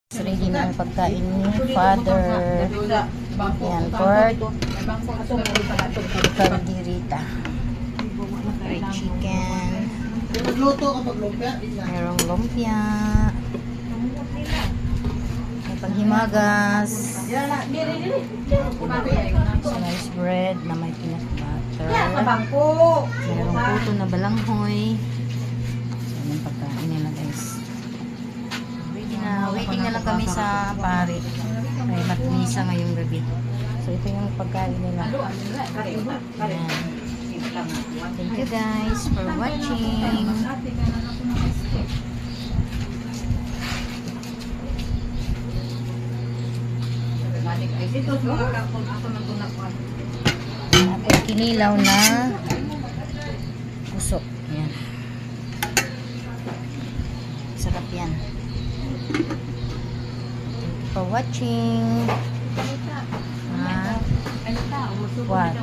Ready na ang pagkain ni Father. Yan, pork caldereta, fried chicken, merong lumpia, may panghimagas, sliced bread na may peanut butter, merong puto na balanghoy. Yan ang pagkain nila, guys. Waiting na lang kami sa pare. May matmisa ngayong gabi. So, ito yung pagkain nila. Ayan. Thank you guys for watching. At kinilaw na pusok. Ayan. Sarap yan. Thank you for watching. What?